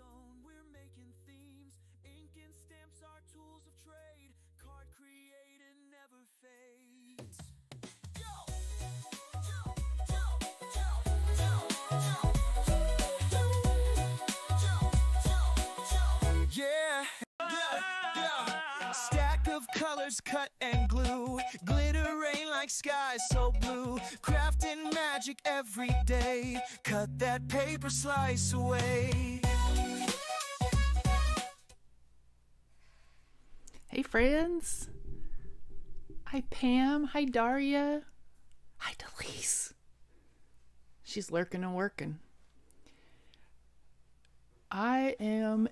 zone, we're making themes. Ink and stamps are tools of trade. Card created never fades. Yeah, yeah. Stack of colors cut and glue, glitter rain like skies so blue. Crafting magic every day, cut that paper slice away. Hey friends. Hi Pam. Hi Daria. Hi Delise. She's lurking and working. I am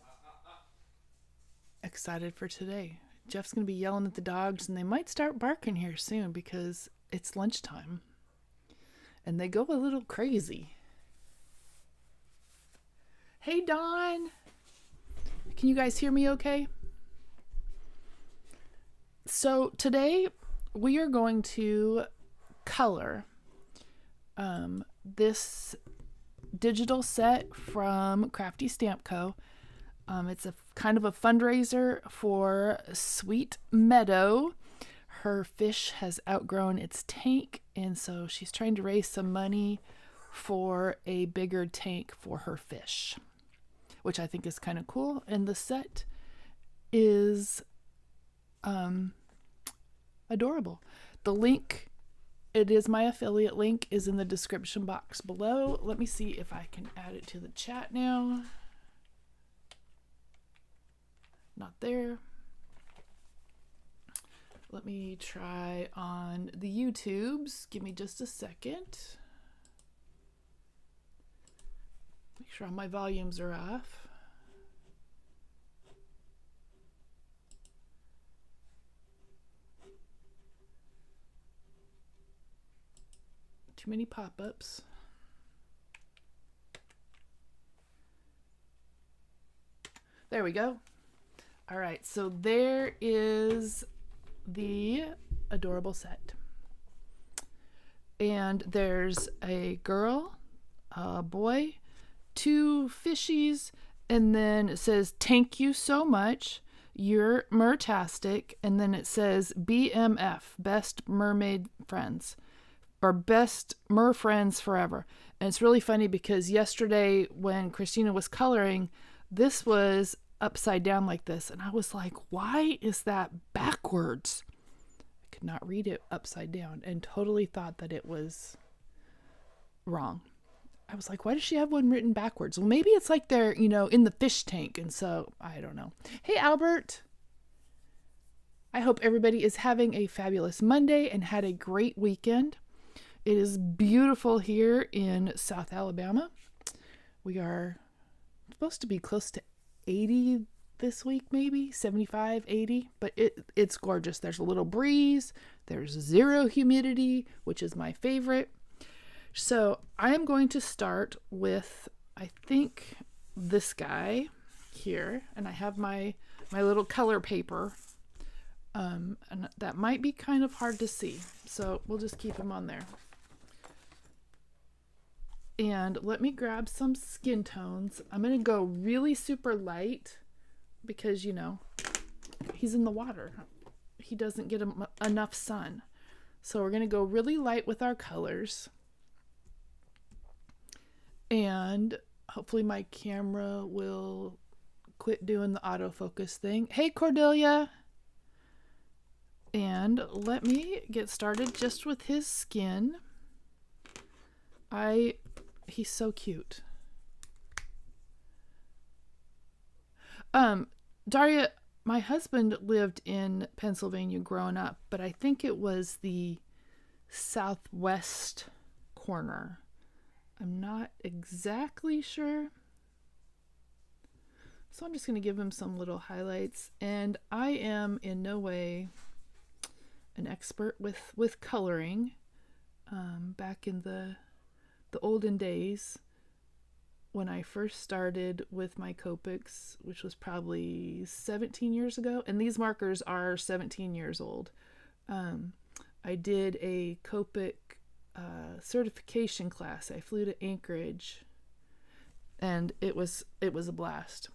excited for today. Jeff's going to be yelling at the dogs and they might start barking here soon because it's lunchtime. And they go a little crazy. Hey Dawn. Can you guys hear me okay? So today we are going to color this digital set from Crafty Stamp Co. It's a kind of a fundraiser for Sweet Meadow. Her fish has outgrown its tank, and so she's trying to raise some money for a bigger tank for her fish, which I think is kind of cool. And the set is adorable. The link, it is my affiliate link, is in the description box below. Let me see if I can add it to the chat now. Not there. Let me try on the YouTubes. Give me just a second. Make sure all my volumes are off. Too many pop-ups. There we go. All right, so there is the adorable set. And there's a girl, a boy, two fishies, and then it says, "Thank you so much. You're mertastic." And then it says BMF, Best Mermaid Friends, or Best Mer Friends Forever. And it's really funny because yesterday when Christina was coloring, this was upside down like this. And I was like, why is that backwards? I could not read it upside down and totally thought that it was wrong. I was like, why does she have one written backwards? Well, maybe it's like they're, in the fish tank. And so I don't know. Hey, Albert. I hope everybody is having a fabulous Monday and had a great weekend. It is beautiful here in South Alabama. We are supposed to be close to 80 this week, maybe 75, 80, but it's gorgeous. There's a little breeze. There's zero humidity, which is my favorite. So I am going to start with, I think, this guy here, and I have my little color paper, and that might be kind of hard to see, so we'll just keep him on there. And let me grab some skin tones. I'm going to go really super light because, he's in the water. He doesn't get enough sun. So we're going to go really light with our colors. And hopefully my camera will quit doing the autofocus thing. Hey, Cordelia. And let me get started just with his skin. He's so cute. Daria, my husband lived in Pennsylvania growing up, but I think it was the southwest corner. I'm not exactly sure. So I'm just going to give him some little highlights. And I am in no way an expert with coloring. Back in the olden days, when I first started with my Copics, which was probably 17 years ago, and these markers are 17 years old, I did a Copic certification class. I flew to Anchorage and it was a blast.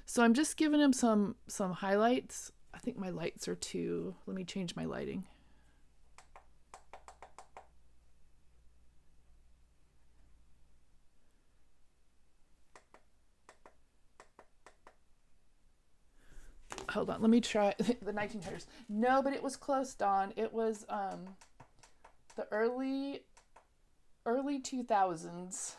So I'm just giving him some highlights. I think my lights are too, let me change my lighting. Hold on, let me try the 1900s. No, but it was close, Dawn. It was the early 2000s.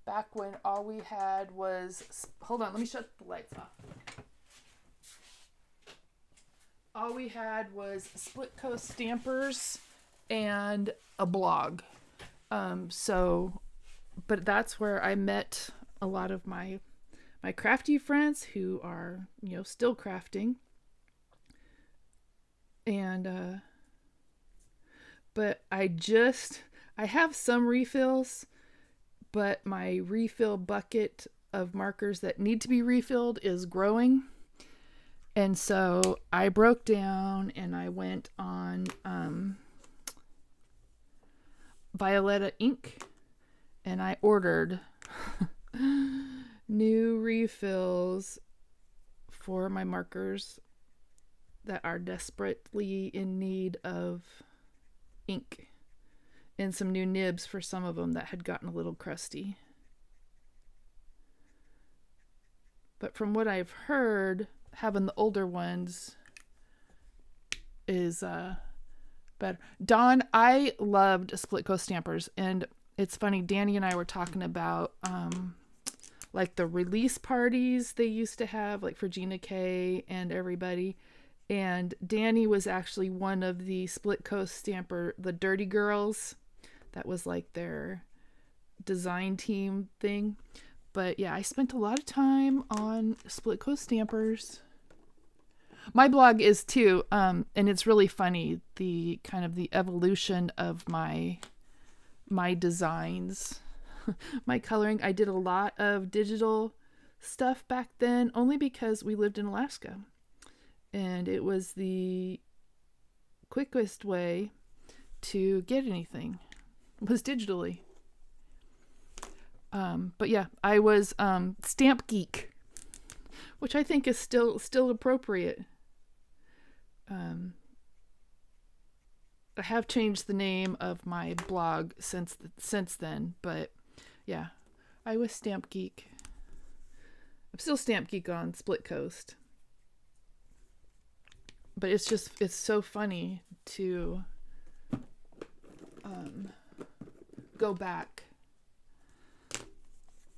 Back when all we had was, hold on, let me shut the lights off. All we had was Split Coast Stampers and a blog. But that's where I met a lot of my crafty friends who are, still crafting. And, but I have some refills, but my refill bucket of markers that need to be refilled is growing. And so I broke down and I went on Violetta ink, and I ordered new refills for my markers that are desperately in need of ink, and some new nibs for some of them that had gotten a little crusty. But from what I've heard, having the older ones is better. Dawn, I loved Split Coast Stampers, and it's funny, Danny and I were talking about like the release parties they used to have, like for Gina K and everybody. And Danny was actually one of the Split Coast Stamper, the Dirty Girls. That was like their design team thing. But yeah, I spent a lot of time on Split Coast Stampers. My blog is too, and it's really funny, the kind of the evolution of my designs. My coloring. I did a lot of digital stuff back then, only because we lived in Alaska, and it was the quickest way to get anything was digitally. But yeah, I was Stamp Geek, which I think is still appropriate. I have changed the name of my blog since then, but yeah, I was Stamp Geek. I'm still Stamp Geek on Split Coast. But it's so funny to go back.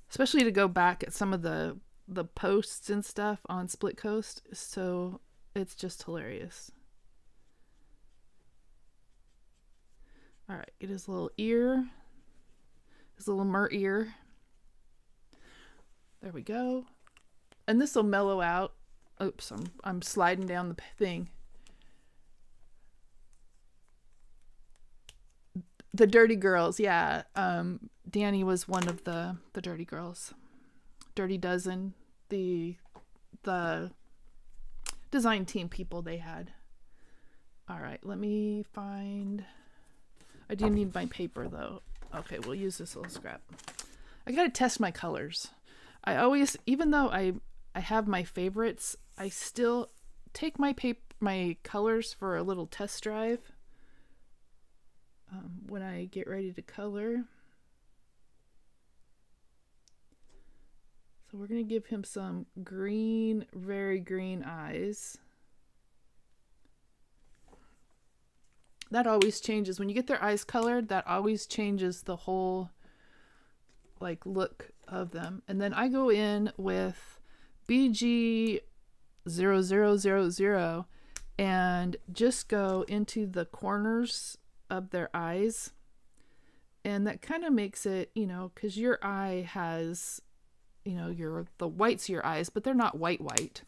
Especially to go back at some of the posts and stuff on Split Coast. So it's just hilarious. All right, get his little ear. His little mer ear. There we go. And this will mellow out. Oops, I'm sliding down the thing. The Dirty Girls, yeah. Danny was one of the Dirty Girls. Dirty Dozen, the design team people they had. All right, let me find... I do need my paper though. Okay, we'll use this little scrap. I gotta test my colors. I always, even though I have my favorites, I still take my colors for a little test drive when I get ready to color. So we're gonna give him some green, very green eyes. That always changes. When you get their eyes colored, that always changes the whole like look of them. And then I go in with BG0000 and just go into the corners of their eyes. And that kind of makes it, because your eye has, the whites of your eyes, but they're not white.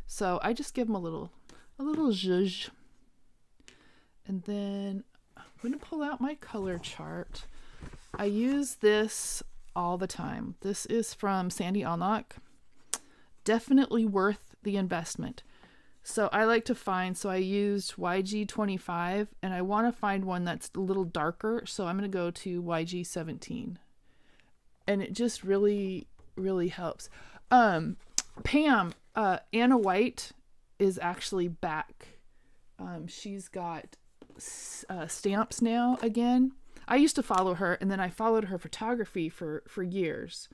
So I just give them a little zhuzh. And then I'm going to pull out my color chart. I use this all the time. This is from Sandy Allnock. Definitely worth the investment. So I like to find, so I used YG25 and I want to find one that's a little darker. So I'm going to go to YG17. and it just really, really helps. Pam, Anna White is actually back. She's got stamps now again. I used to follow her, and then I followed her photography for years.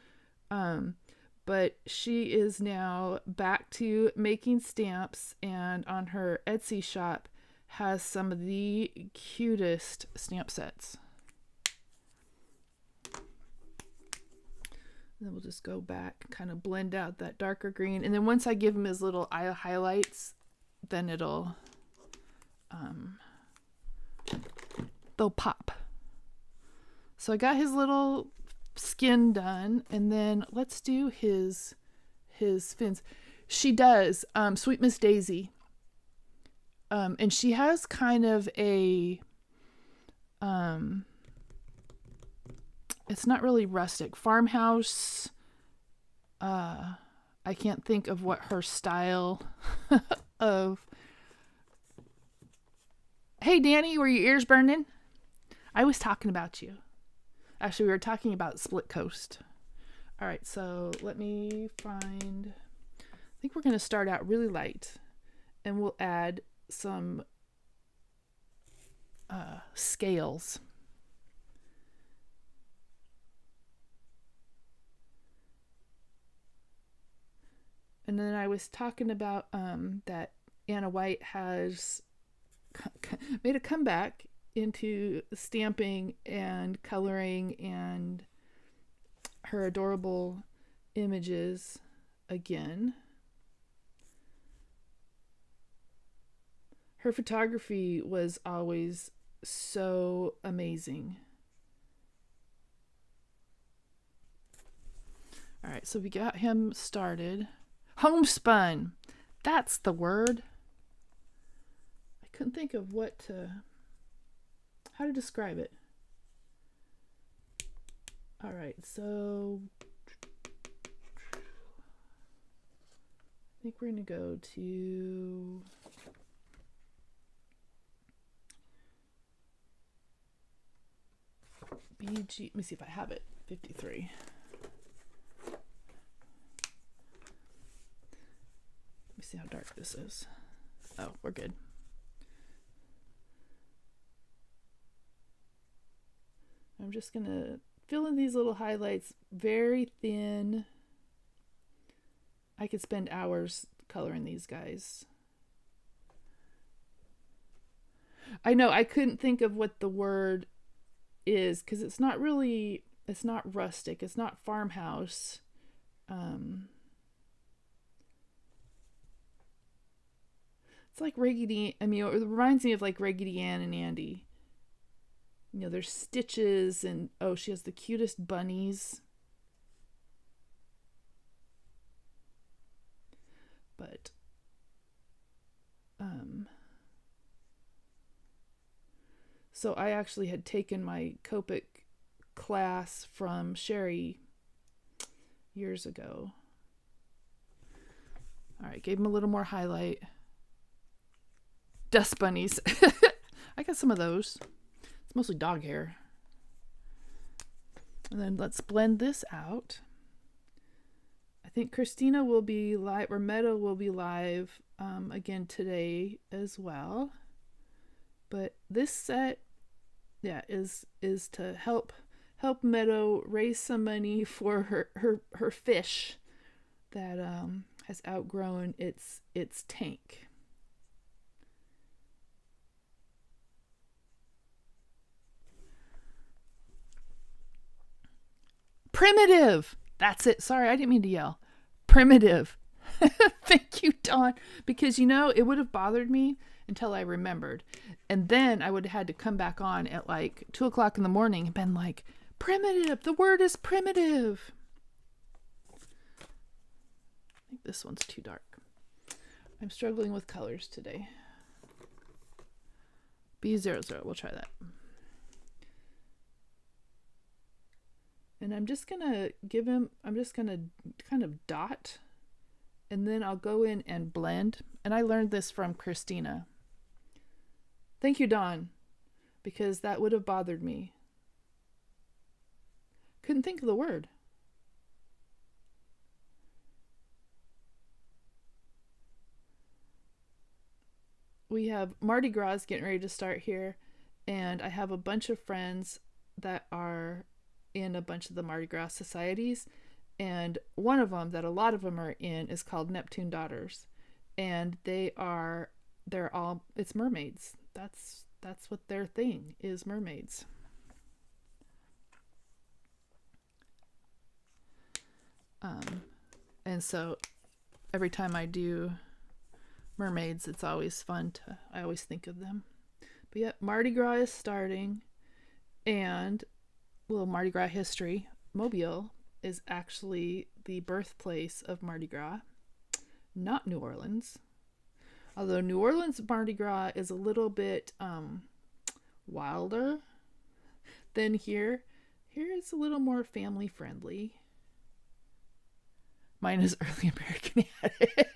But she is now back to making stamps, and on her Etsy shop has some of the cutest stamp sets. Then we'll just go back, kind of blend out that darker green. And then once I give him his little eye highlights, then they'll pop. So I got his little skin done, and then let's do his fins. She does, Sweet Miss Daisy. And she has kind of a, it's not really rustic. Farmhouse. I can't think of what her style of. Hey, Danny, were your ears burning? I was talking about you. Actually, we were talking about Split Coast. All right, so let me find. I think we're going to start out really light, and we'll add some scales. And then I was talking about that Anna White has made a comeback into stamping and coloring and her adorable images again. Her photography was always so amazing. All right, so we got him started. Homespun. That's the word. I couldn't think of how to describe it. All right, so I think we're going to go to BG. Let me see if I have it. 53. Let me see how dark this is. Oh, we're good. I'm just going to fill in these little highlights very thin. I could spend hours coloring these guys. I know I couldn't think of what the word is because it's not rustic. It's not farmhouse. It's like Raggedy, it reminds me of like Raggedy Ann and Andy. You know, there's stitches and, oh, she has the cutest bunnies. But, so I actually had taken my Copic class from Sherry years ago. All right, gave him a little more highlight. Dust bunnies. I got some of those. It's mostly dog hair. And then let's blend this out. I think Christina will be live, or Meadow will be live again today as well. But this set, yeah, is to help Meadow raise some money for her fish that has outgrown its tank. Primitive. That's it. Sorry, I didn't mean to yell. Primitive. Thank you, Dawn. Because, it would have bothered me until I remembered. And then I would have had to come back on at like 2 o'clock in the morning and been like, primitive. The word is primitive. I think this one's too dark. I'm struggling with colors today. B00. We'll try that. And I'm just going to kind of dot, and then I'll go in and blend. And I learned this from Christina. Thank you, Dawn, because that would have bothered me. Couldn't think of the word. we have Mardi Gras getting ready to start here, and I have a bunch of friends that are in a bunch of the Mardi Gras societies, and one of them that a lot of them are in is called Neptune Daughters, and they're all, it's mermaids. That's what their thing is, mermaids. And so every time I do mermaids, it's always fun I always think of them. But yeah, Mardi Gras is starting, and a little Mardi Gras history. Mobile is actually the birthplace of Mardi Gras, not New Orleans. Although New Orleans Mardi Gras is a little bit wilder than here. Here it's a little more family friendly. Mine is early American Attic.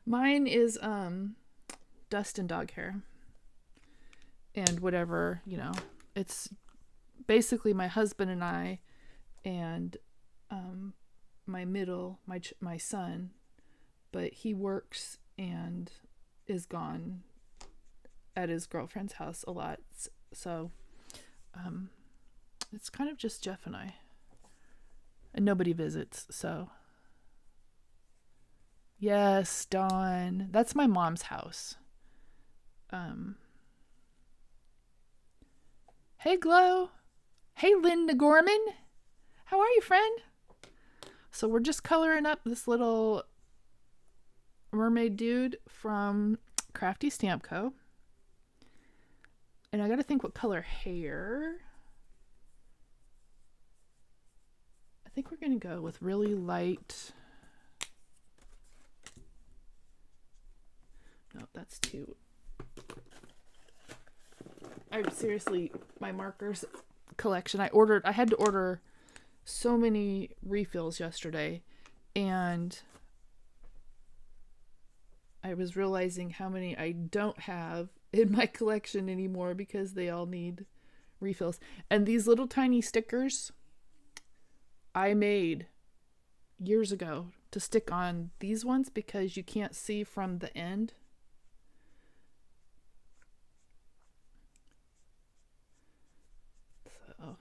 Mine is dust and dog hair. And whatever, it's basically my husband and I, and my son, but he works and is gone at his girlfriend's house a lot. So it's kind of just Jeff and I. And nobody visits, so. Yes, Dawn. That's my mom's house. Hey, Glow. Hey, Linda Gorman. How are you, friend? So we're just coloring up this little mermaid dude from Crafty Stamp Co. And I gotta think what color hair. I think we're gonna go with really light. No, that's too. Seriously, my markers collection. I had to order so many refills yesterday, and I was realizing how many I don't have in my collection anymore because they all need refills. And these little tiny stickers I made years ago to stick on these ones because you can't see from the end. So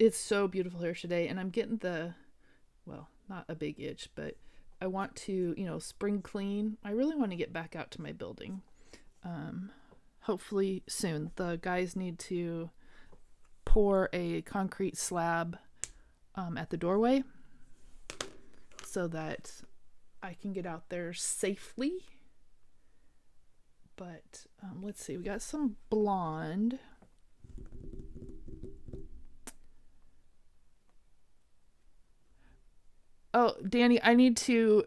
it's so beautiful here today, and I'm getting not a big itch, but I want to, spring clean. I really want to get back out to my building. Hopefully soon. The guys need to pour a concrete slab at the doorway so that I can get out there safely. But let's see, we got some blonde. Oh, Danny, I need to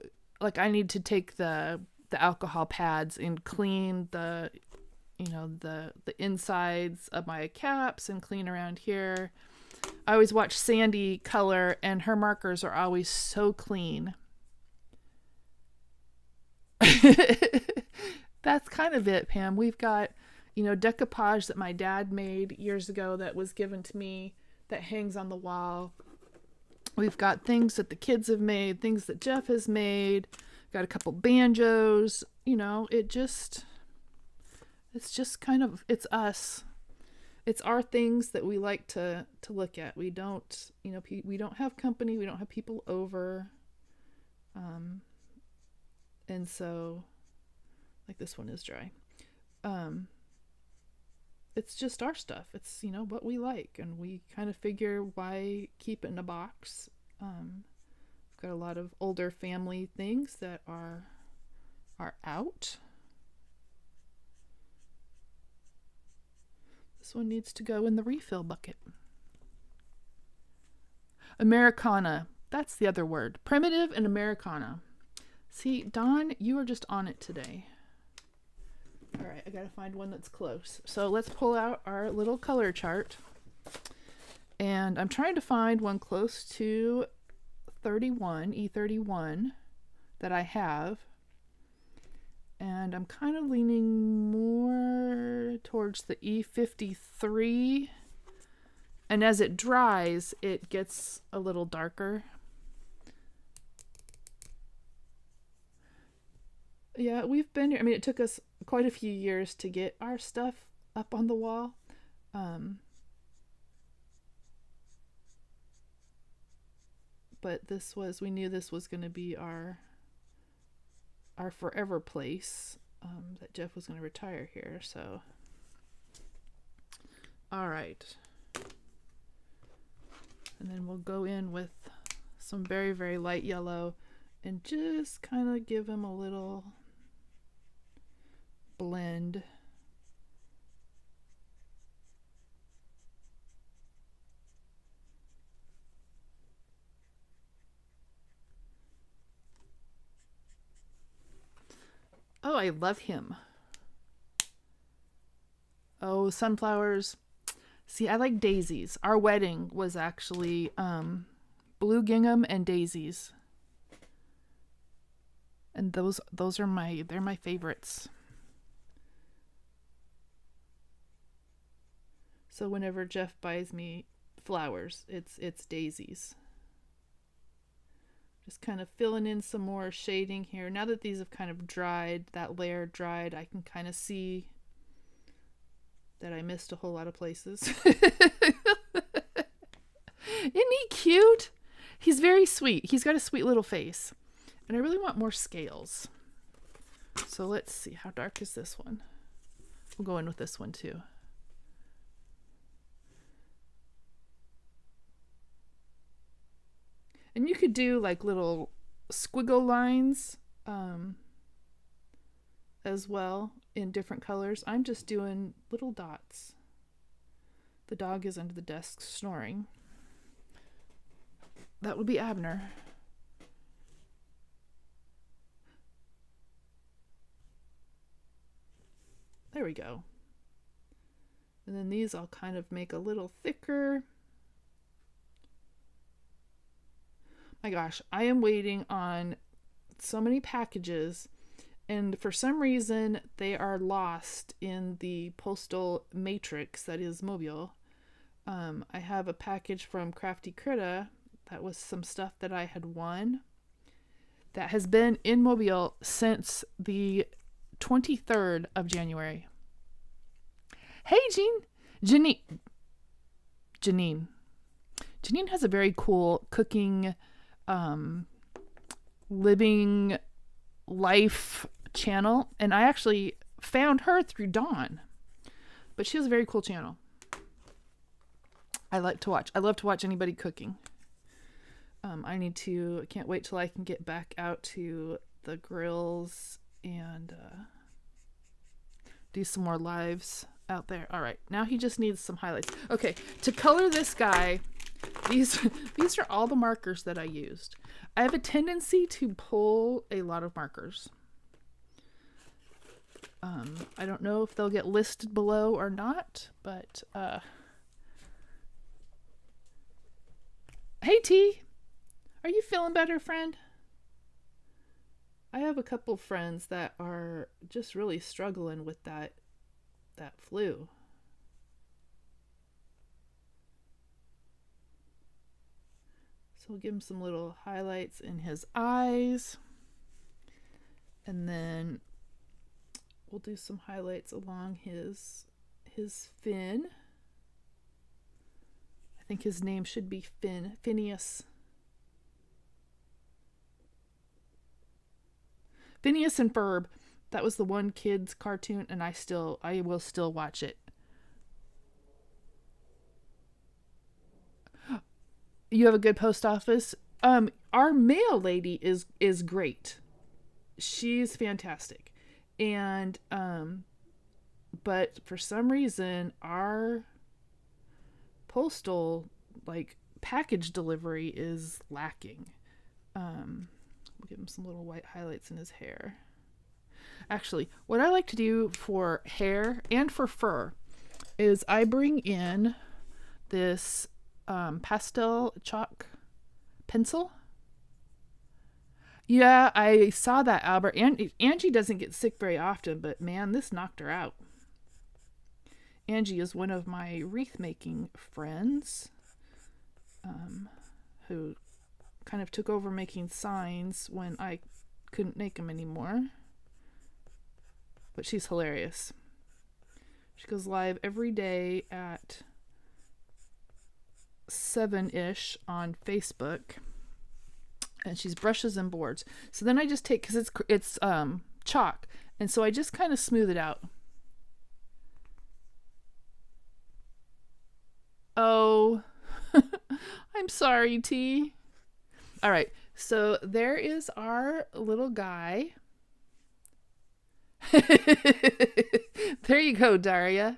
take the alcohol pads and clean the insides of my caps and clean around here. I always watch Sandy color, and her markers are always so clean. That's kind of it, Pam. We've got, decoupage that my dad made years ago that was given to me that hangs on the wall. We've got things that the kids have made, things that Jeff has made. Got a couple banjos. It's just kind of, it's us. It's our things that we like to look at. We don't, we don't have company. We don't have people over. And so, like, this one is dry. It's just our stuff. It's, what we like, and we kind of figure why keep it in a box. We've got a lot of older family things that are out. This one needs to go in the refill bucket. Americana. That's the other word. Primitive and Americana. See, Dawn, you are just on it today. All right, I gotta find one that's close. So let's pull out our little color chart. And I'm trying to find one close to 31, E31, that I have. And I'm kind of leaning more towards the E53. And as it dries, it gets a little darker. Yeah, we've been here. I mean, it took us quite a few years to get our stuff up on the wall. Um, but we knew this was going to be our forever place, that Jeff was going to retire here. So, all right. And then we'll go in with some very, very light yellow and just kind of give him a little blend. Oh, I love him. Oh, sunflowers. See, I like daisies. Our wedding was actually blue gingham and daisies. And those are they're my favorites. So whenever Jeff buys me flowers, it's daisies. Just kind of filling in some more shading here. Now that these have kind of dried, that layer dried, I can kind of see that I missed a whole lot of places. Isn't he cute? He's very sweet. He's got a sweet little face. And I really want more scales. So let's see. How dark is this one? We'll go in with this one too. And you could do like little squiggle lines as well in different colors. I'm just doing little dots. The dog is under the desk snoring. That would be Abner. There we go. And then these I'll kind of make a little thicker. My gosh, I am waiting on so many packages, and for some reason they are lost in the postal matrix that is Mobile. I have a package from Crafty Critta that was some stuff that I had won that has been in Mobile since the 23rd of January. Hey, Janine has a very cool cooking, living life channel, and I actually found her through Dawn, but she has a very cool channel. I love to watch anybody cooking. I can't wait till I can get back out to the grills and do some more lives out there. All right, now he just needs some highlights. Okay, to color this guy, these are all the markers that I used. I have a tendency to pull a lot of markers. I don't know if they'll get listed below or not, but hey T, are you feeling better, friend? I have a couple friends that are just really struggling with that flu. So we'll give him some little highlights in his eyes. And then we'll do some highlights along his fin. I think his name should be Phineas. Phineas and Ferb. That was the one kids cartoon, and I will still watch it. You have a good post office. Our mail lady is great. She's fantastic. And but for some reason our postal package delivery is lacking. We'll give him some little white highlights in his hair. Actually, what I like to do for hair and for fur is I bring in this pastel chalk pencil. Yeah, I saw that, Albert. Angie doesn't get sick very often, but man, this knocked her out. Angie is one of my wreath making friends, who kind of took over making signs when I couldn't make them anymore. but she's hilarious. She goes live every day at 7-ish on Facebook, and she's brushes and boards. So then I just take, because it's chalk, and so I just kind of smooth it out. Oh, I'm sorry, T. All right, so there is our little guy. There you go, Daria.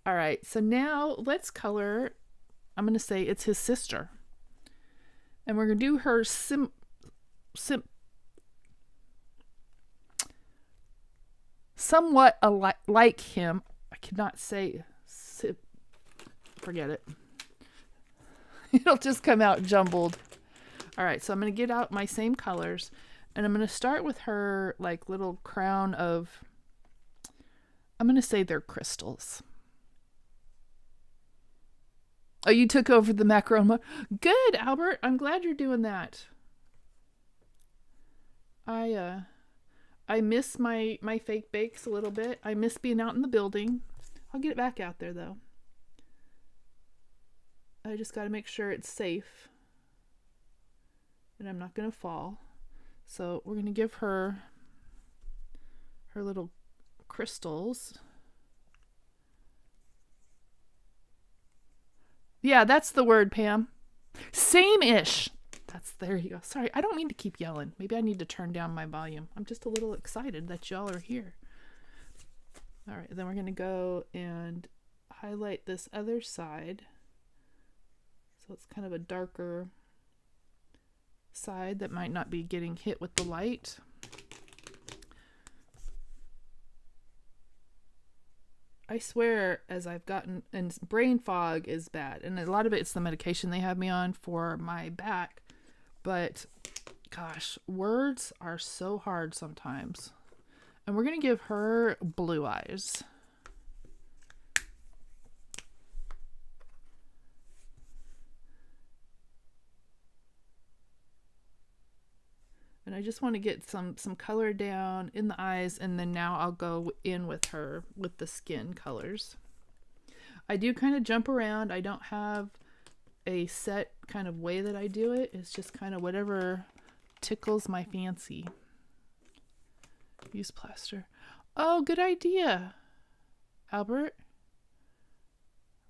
All right, so now let's color. I'm going to say it's his sister. And we're going to do her somewhat like him. I cannot say. Forget it. It'll just come out jumbled. All right, so I'm going to get out my same colors. And I'm going to start with her like little crown of, I'm going to say they're crystals. Oh, you took over the macaron. Good, Albert. I'm glad you're doing that. I miss my fake bakes a little bit. I miss being out in the building. I'll get it back out there though. I just got to make sure it's safe and I'm not going to fall. So we're going to give her her little crystals. Yeah, that's the word, Pam. Same-ish. There you go. Sorry, I don't mean to keep yelling. Maybe I need to turn down my volume. I'm just a little excited that y'all are here. All right, then we're going to go and highlight this other side. So it's kind of a darker side that might not be getting hit with the light. I swear, as I've gotten, and brain fog is bad, and a lot of it's the medication they have me on for my back, but gosh, words are so hard sometimes. And we're going to give her blue eyes. And I just want to get some color down in the eyes, and then now I'll go in with her with the skin colors. I do kind of jump around. I don't have a set kind of way that I do it. It's just kind of whatever tickles my fancy. Use plaster. Oh, good idea, Albert.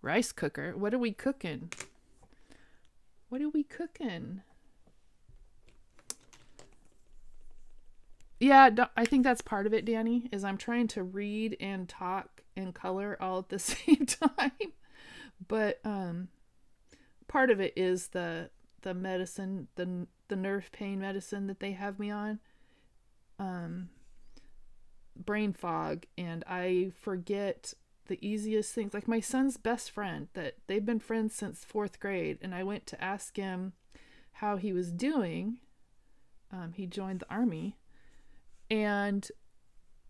Rice cooker. What are we cooking? What are we cooking? Yeah, I think that's part of it, Danny, is I'm trying to read and talk and color all at the same time. But part of it is the medicine, the nerve pain medicine that they have me on. Brain fog, and I forget the easiest things. Like my son's best friend, that they've been friends since 4th grade, and I went to ask him how he was doing. He joined the Army. And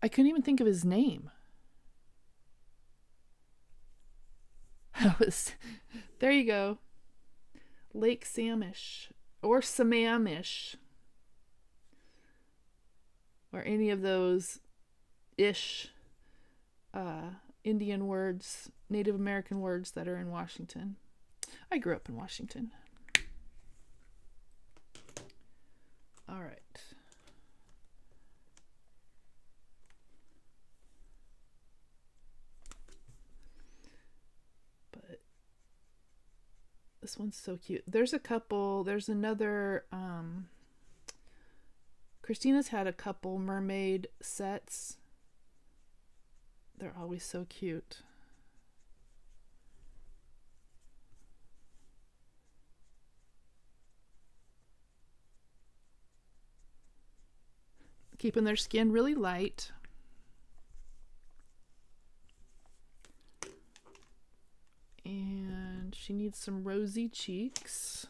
I couldn't even think of his name. There you go. Lake Samish or Sammamish or any of those ish Indian words, Native American words that are in Washington. I grew up in Washington. All right. This one's so cute. There's another, Christina's had a couple mermaid sets. They're always so cute. Keeping their skin really light. And she needs some rosy cheeks.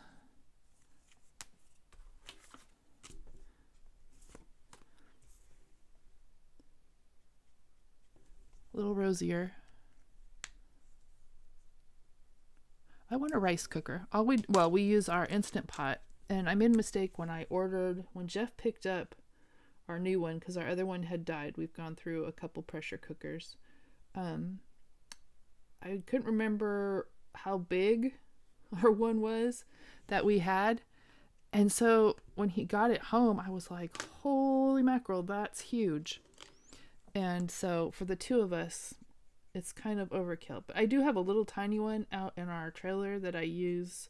A little rosier. I want a rice cooker. We use our Instant Pot. And I made a mistake when Jeff picked up our new one, because our other one had died. We've gone through a couple pressure cookers. I couldn't remember how big our one was that we had. And so when he got it home, I was like, holy mackerel, that's huge. And so for the two of us, it's kind of overkill. But I do have a little tiny one out in our trailer that I use,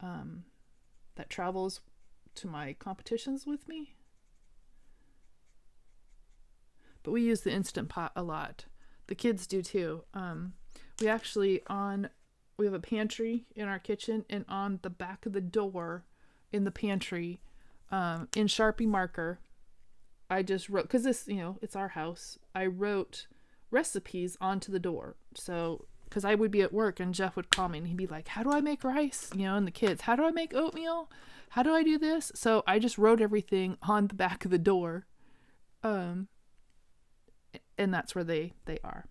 that travels to my competitions with me. But we use the Instant Pot a lot. The kids do too. We have a pantry in our kitchen, and on the back of the door in the pantry, in Sharpie marker, I just wrote, because this, it's our house, I wrote recipes onto the door. So, because I would be at work and Jeff would call me and he'd be like, how do I make rice? And the kids, how do I make oatmeal? How do I do this? So I just wrote everything on the back of the door. And that's where they are.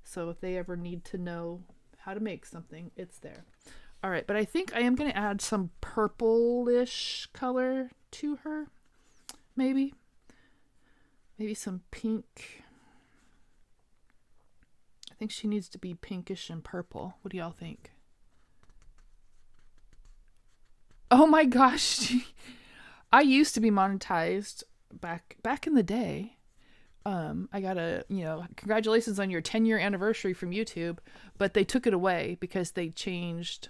So if they ever need to know how to make something, it's there. All right, but I think I am going to add some purplish color to her. Maybe some pink. I think she needs to be pinkish and purple. What do y'all think? Oh my gosh. I used to be monetized back in the day. I got congratulations on your 10-year anniversary from YouTube, but they took it away because they changed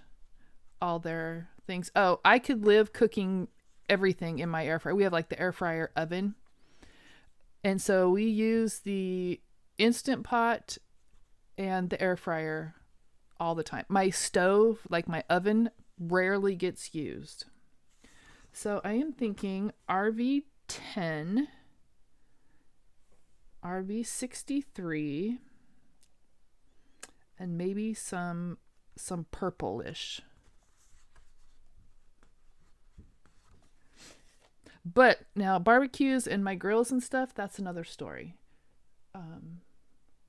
all their things. Oh, I could live cooking everything in my air fryer. We have like the air fryer oven. And so we use the Instant Pot and the air fryer all the time. My stove, like my oven, rarely gets used. So I am thinking RV10, RV63, and maybe some purplish. But now barbecues and my grills and stuff, that's another story.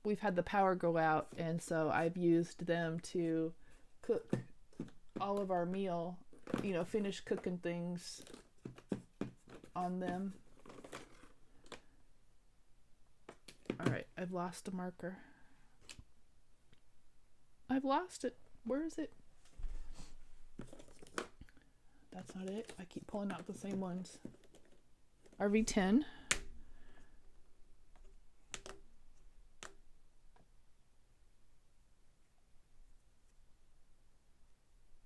We've had the power go out, and so I've used them to cook all of our meal, finish cooking things on them. All right, I've lost a marker. I've lost it. Where is it? That's not it. I keep pulling out the same ones. RV10.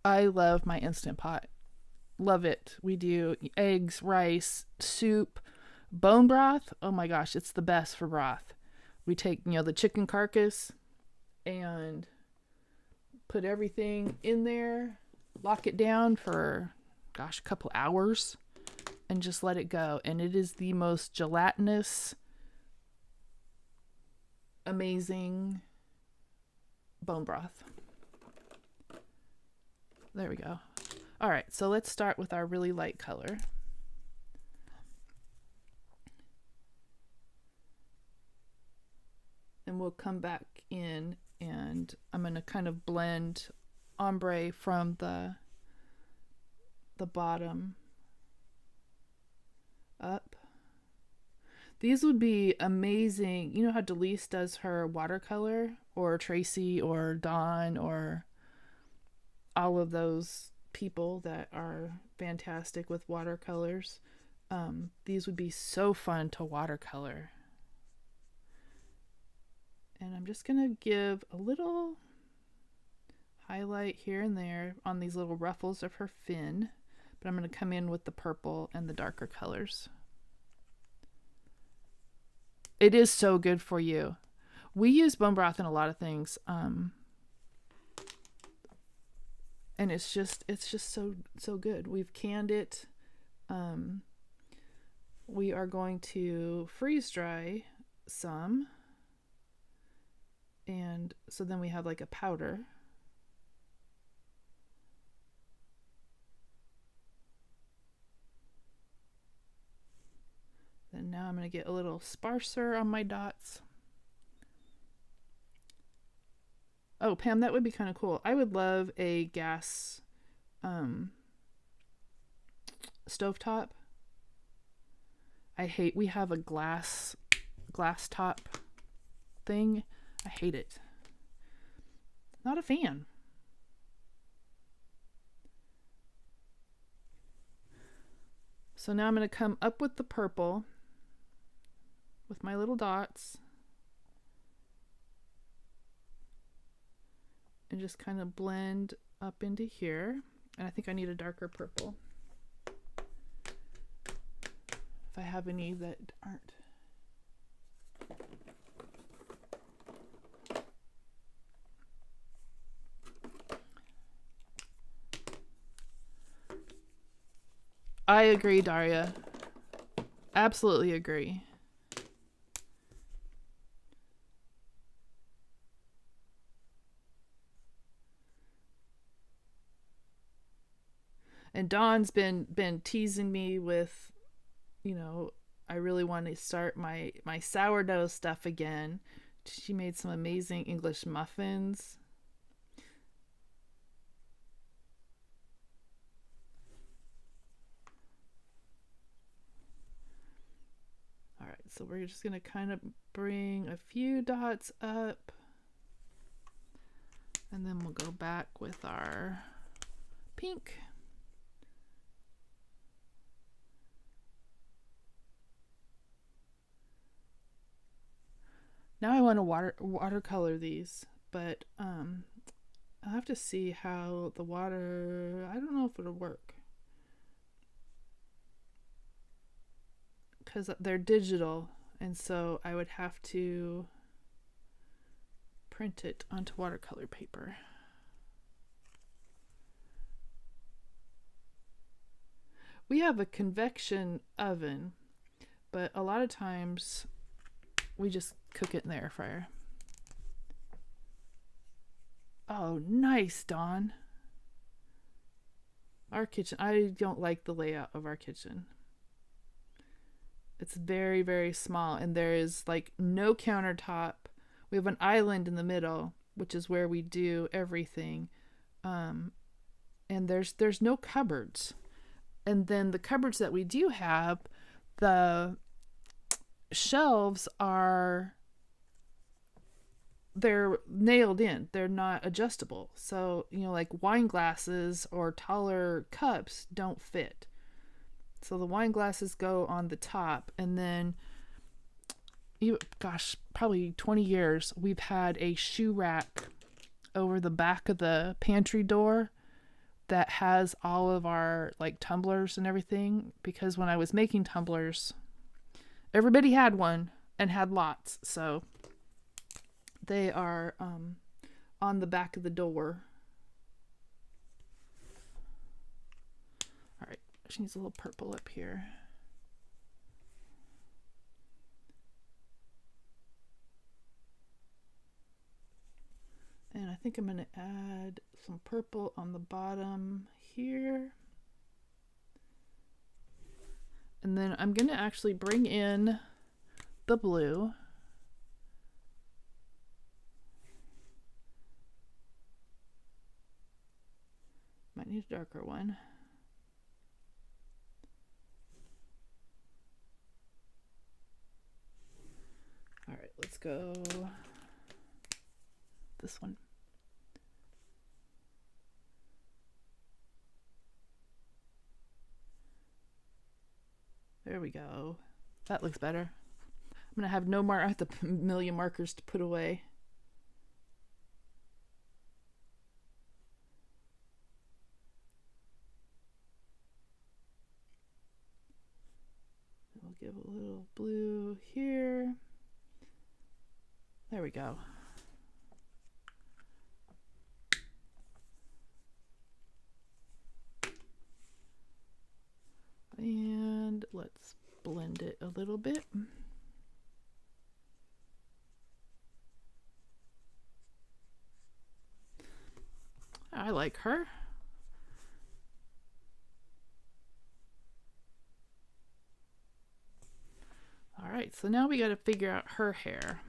I love my Instant Pot. Love it. We do eggs, rice, soup, bone broth. Oh my gosh, it's the best for broth. We take, the chicken carcass and put everything in there, lock it down for, a couple hours, and just let it go. And it is the most gelatinous, amazing bone broth. There we go. All right, so let's start with our really light color. And we'll come back in, and I'm going to kind of blend ombre from the bottom up. These would be amazing. You know how Delise does her watercolor, or Tracy, or Dawn, or all of those people that are fantastic with watercolors. These would be so fun to watercolor. And I'm just going to give a little highlight here and there on these little ruffles of her fin. But I'm going to come in with the purple and the darker colors. It is so good for you. We use bone broth in a lot of things. And it's just so good. We've canned it. We are going to freeze dry some. And so then we have like a powder. Then now I'm going to get a little sparser on my dots. Oh, Pam, that would be kind of cool. I would love a gas stovetop. we have a glass top thing. I hate it. Not a fan. So now I'm going to come up with the purple with my little dots and just kind of blend up into here. And I think I need a darker purple, if I have any that aren't. I agree, Daria. Absolutely agree. And Dawn's been teasing me with, you know, I really want to start my sourdough stuff again. She made some amazing English muffins. All right, so we're just going to kind of bring a few dots up. And then we'll go back with our pink. Now I want to watercolor these, but I'll have to see how the water, I don't know if it'll work. Because they're digital, and so I would have to print it onto watercolor paper. We have a convection oven, but a lot of times we just cook it in the air fryer. Oh, nice, Dawn. Our kitchen, I don't like the layout of our kitchen. It's very, very small, and there is like no countertop. We have an island in the middle, which is where we do everything. And there's no cupboards. And then the cupboards that we do have, the shelves they're nailed in. They're not adjustable. So, you know, like wine glasses or taller cups don't fit. So the wine glasses go on the top, and then, probably 20 years, we've had a shoe rack over the back of the pantry door that has all of our like tumblers and everything, because when I was making tumblers, everybody had one and had lots. So they are on the back of the door. All right, she needs a little purple up here. And I think I'm going to add some purple on the bottom here. And then I'm going to actually bring in the blue. Might need a darker one. All right, let's go this one. There we go. That looks better. I'm gonna have I have a million markers to put away. We'll give a little blue here. There we go. And let's blend it a little bit. I like her. All right, so now we got to figure out her hair.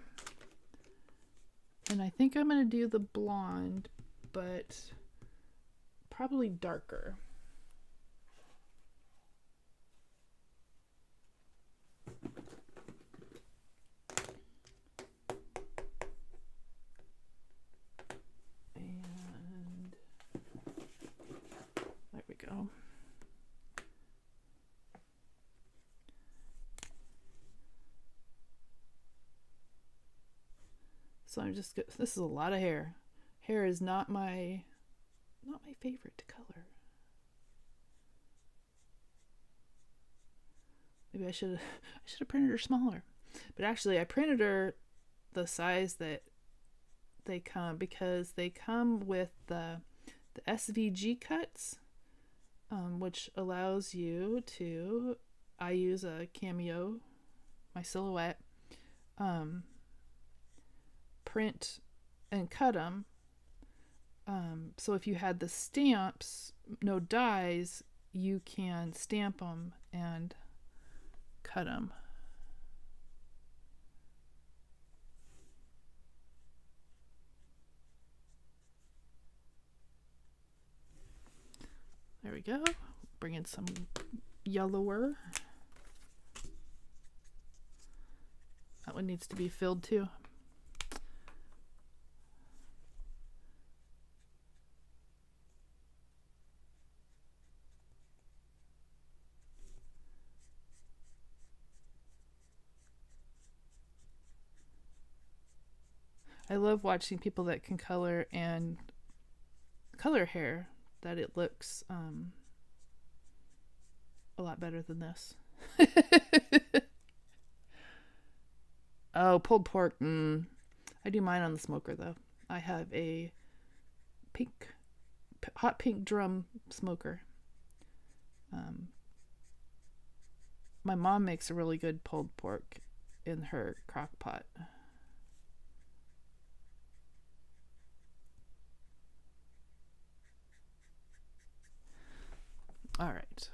And I think I'm going to do the blonde, but probably darker. So this is a lot of hair. Hair is not my favorite color. Maybe I should have printed her smaller. But actually I printed her the size that they come, because they come with the SVG cuts, which allows you to, I use a Cameo, my Silhouette, print and cut them. So if you had the stamps, no dies, you can stamp them and cut them. There we go. Bring in some yellower. That one needs to be filled too. I love watching people that can color and color hair, that it looks a lot better than this. Oh, pulled pork. I do mine on the smoker though. I have a hot pink drum smoker. My mom makes a really good pulled pork in her crock pot. All right.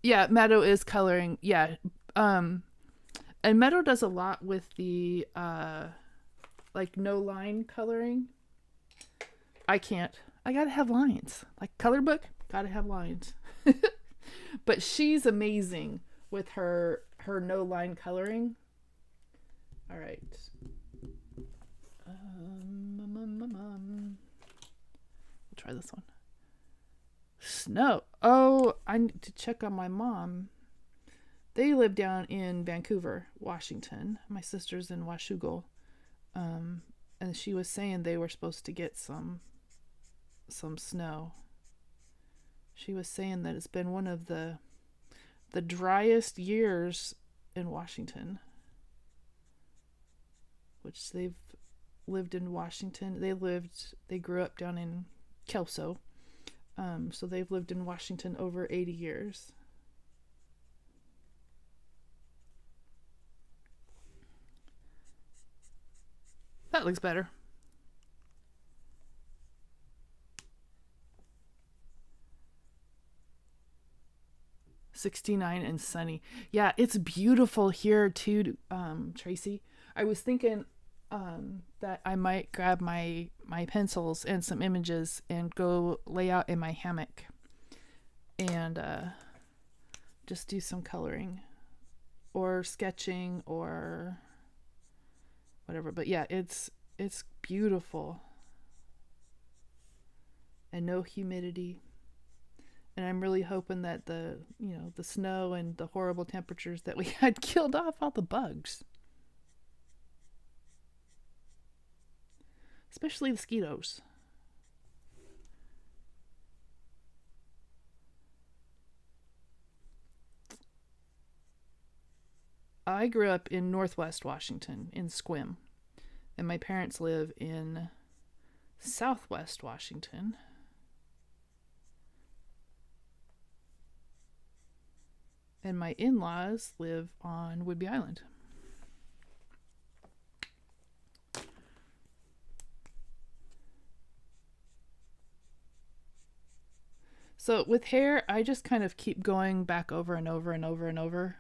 Yeah, Meadow is coloring. Yeah. And Meadow does a lot with the like no line coloring. I can't. I gotta have lines. Like color book, gotta have lines. But she's amazing with her no line coloring. All right. We'll try this one. Snow. Oh, I need to check on my mom. They live down in Vancouver, Washington. My sister's in Washougal. And she was saying they were supposed to get some snow. She was saying that it's been one of the driest years in Washington. Which they've lived in Washington. They grew up down in Kelso. So they've lived in Washington over 80 years. That looks better. '69 and sunny. Yeah, it's beautiful here too, Tracy. I was thinking that I might grab my pencils and some images and go lay out in my hammock and just do some coloring or sketching or whatever. But yeah, it's beautiful and no humidity. And I'm really hoping that the snow and the horrible temperatures that we had killed off all the bugs. Especially the mosquitoes. I grew up in Northwest Washington, in Sequim. And my parents live in Southwest Washington. And my in-laws live on Whidbey Island. So with hair, I just kind of keep going back over and over and over and over.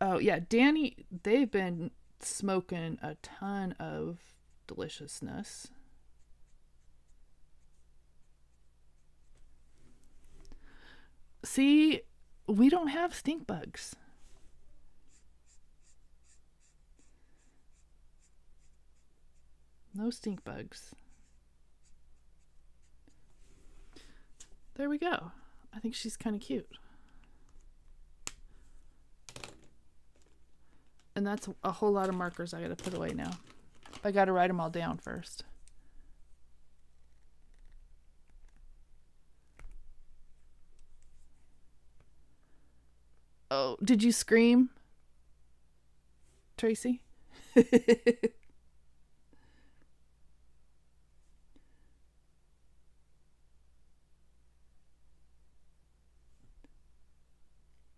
Oh yeah, Danny, they've been smoking a ton of deliciousness. See, we don't have stink bugs. No stink bugs. there we go. I think she's kind of cute. And that's a whole lot of markers I gotta put away now. I gotta write them all down first. Oh, did you scream, Tracy?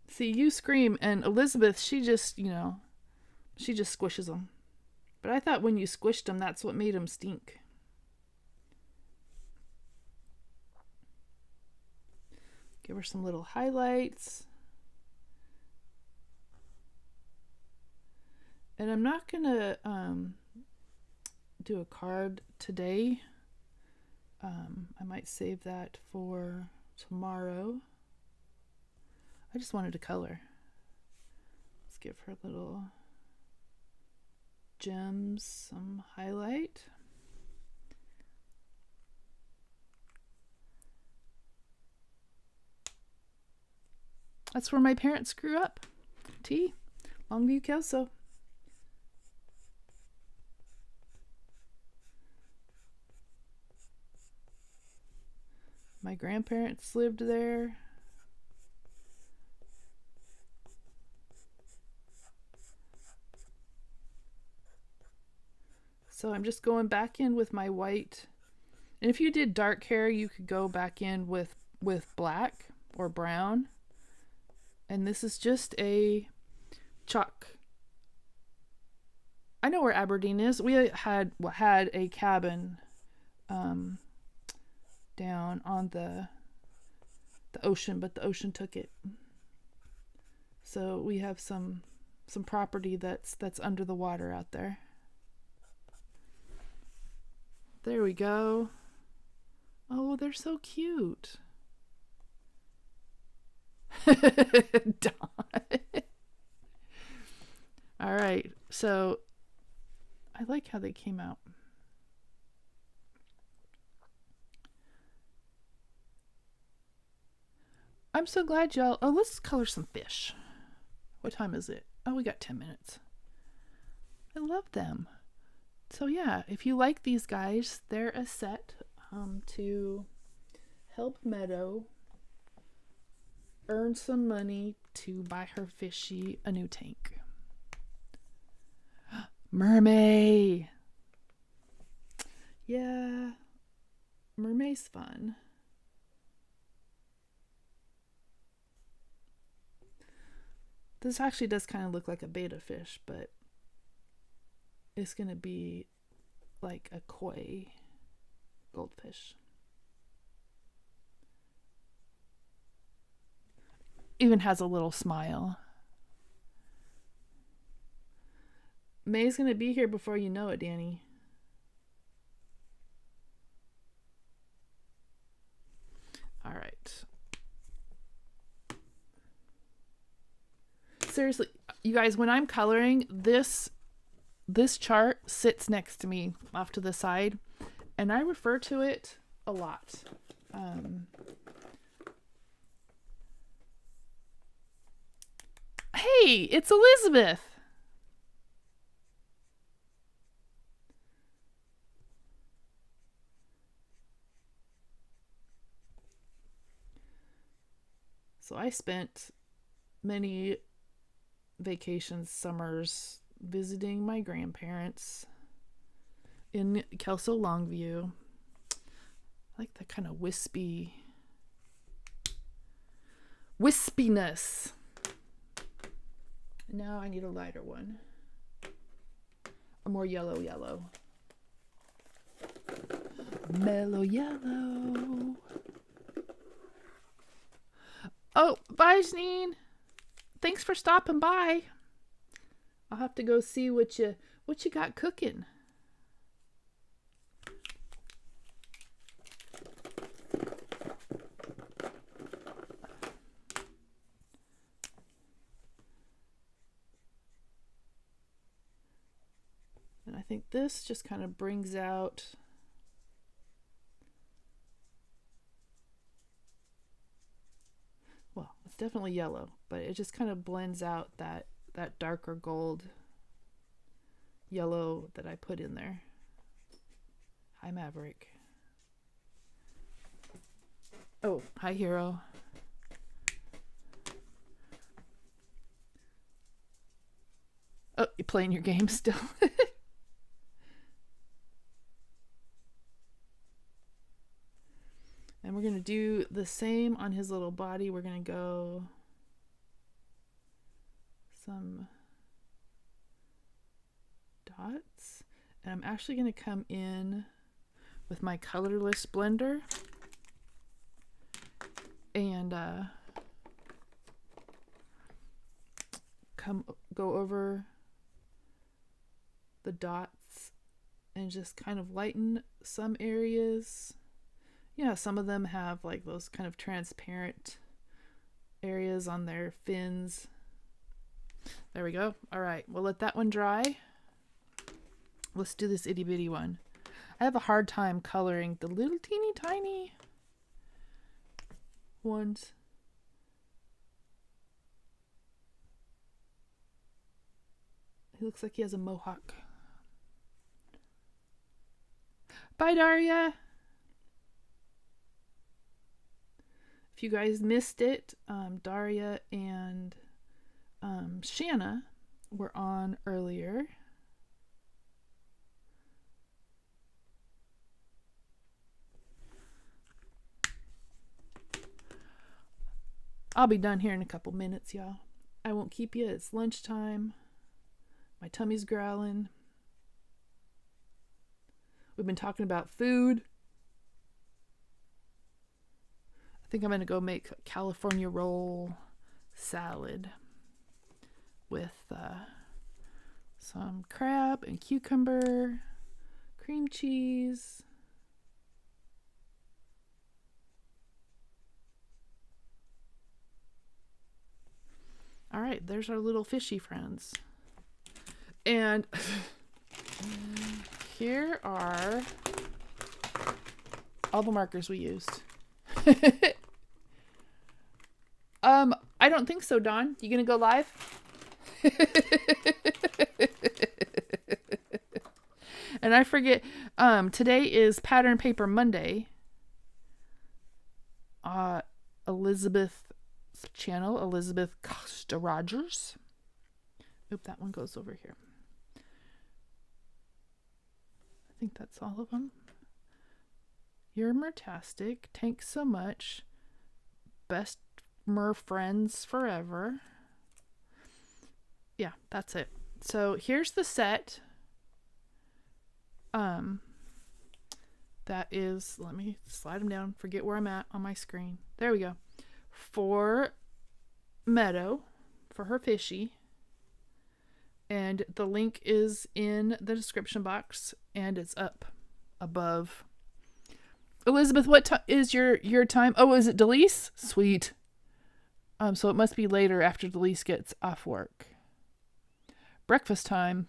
See, you scream, and Elizabeth, she just, she just squishes them. But I thought when you squished them, that's what made them stink. Give her some little highlights. And I'm not going to do a card today. I might save that for tomorrow. I just wanted to color. Let's give her little gems some highlight. That's where my parents grew up. T. Longview, Kelso. My grandparents lived there. So I'm just going back in with my white. And if you did dark hair, you could go back in with black or brown. And this is just a chalk. I know where Aberdeen is. We had a cabin down on the ocean, but the ocean took it. So we have some property that's under the water out there. There we go. Oh, they're so cute. Dawn. All right, so I like how they came out. I'm so glad y'all. Oh, let's color some fish. What time is it? Oh, we got 10 minutes. I love them. So yeah, if you like these guys, they're a set to help Meadow earn some money to buy her fishy a new tank. Mermaid. Yeah, Mermaid's fun. This actually does kind of look like a betta fish, but it's going to be like a koi goldfish. Even has a little smile. May's going to be here before you know it, Danny. All right. Seriously, you guys, when I'm coloring, this chart sits next to me off to the side, and I refer to it a lot. Hey, it's Elizabeth. So I spent many vacations, summers, visiting my grandparents in Kelso Longview. I like that kind of wispiness. Now I need a lighter one. A more yellow. Mellow yellow. Oh, bye, Janine. Thanks for stopping by. I'll have to go see what you got cooking. And I think this just kind of brings out it's definitely yellow, but it just kind of blends out that darker gold yellow that I put in there. Hi, Maverick. Oh, hi, Hero. Oh, you playing your game still? And we're going to do the same on his little body. We're going to go some dots. And I'm actually going to come in with my colorless blender and go over the dots and just kind of lighten some areas. Yeah, some of them have like those kind of transparent areas on their fins. There we go. All right, we'll let that one dry. Let's do this itty bitty one. I have a hard time coloring the little teeny tiny ones. He looks like he has a mohawk. Bye, Daria. If you guys missed it, Daria and Shanna were on earlier. I'll be done here in a couple minutes, y'all. I won't keep you. It's lunchtime. My tummy's growling. We've been talking about food. I think I'm going to go make a California roll salad with some crab and cucumber, cream cheese. All right, there's our little fishy friends. And here are all the markers we used. I don't think so, Dawn. You gonna go live? And I forget, today is Pattern Paper Monday. Elizabeth's channel, Elizabeth Costa Rogers. Oop, that one goes over here. I think that's all of them. You're Mertastic. Thanks so much. Best Mer friends forever. Yeah, that's it. So here's the set. That is, let me slide them down, forget where I'm at on my screen. There we go. For Meadow, for her fishy. And the link is in the description box and it's up above. Elizabeth, what is your time? Oh, is it Delise? Sweet. So it must be later after Delise gets off work. Breakfast time.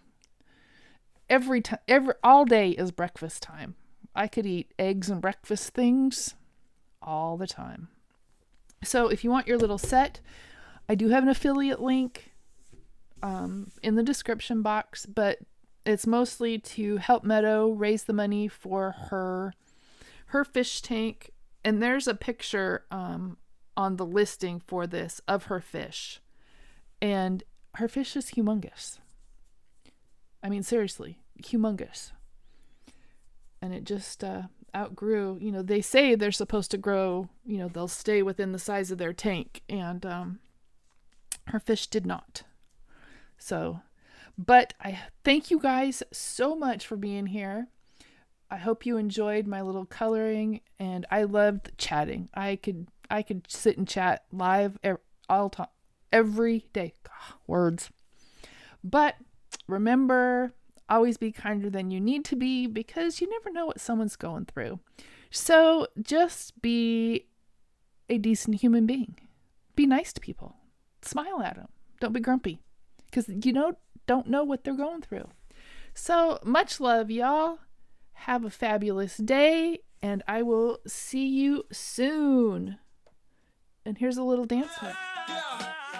All day is breakfast time. I could eat eggs and breakfast things all the time. So if you want your little set, I do have an affiliate link in the description box, but it's mostly to help Meadow raise the money for her fish tank. And there's a picture on the listing for this of her fish. And her fish is humongous. I mean, seriously, humongous. And it just outgrew, they say they're supposed to grow, they'll stay within the size of their tank. And her fish did not. So, but I thank you guys so much for being here. I hope you enjoyed my little coloring, and I loved chatting. I could sit and chat live all time, every day. Words. But remember, always be kinder than you need to be, because you never know what someone's going through. So just be a decent human being. Be nice to people. Smile at them. Don't be grumpy, because don't know what they're going through. So much love, y'all. Have a fabulous day, and I will see you soon. And here's a little dance move.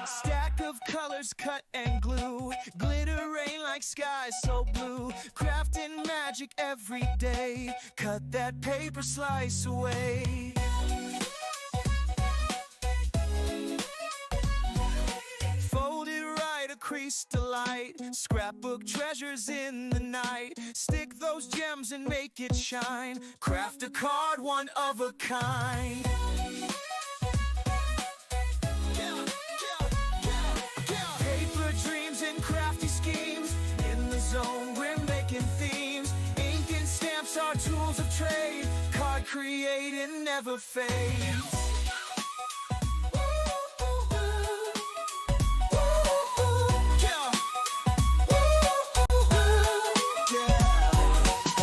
Stack of colors cut and glue, glitter rain like skies so blue, crafting magic every day, cut that paper slice away. Fold it right, a crease delight, scrapbook treasures in the night, stick those gems and make it shine, craft a card one of a kind. Paper dreams and crafty schemes, in the zone we're making themes, ink and stamps are tools of trade, card creating never fades.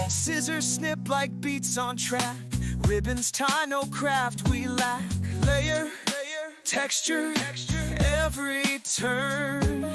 Scissors snip like beats on track, ribbons tie, no craft we lack, layer, texture, every turn.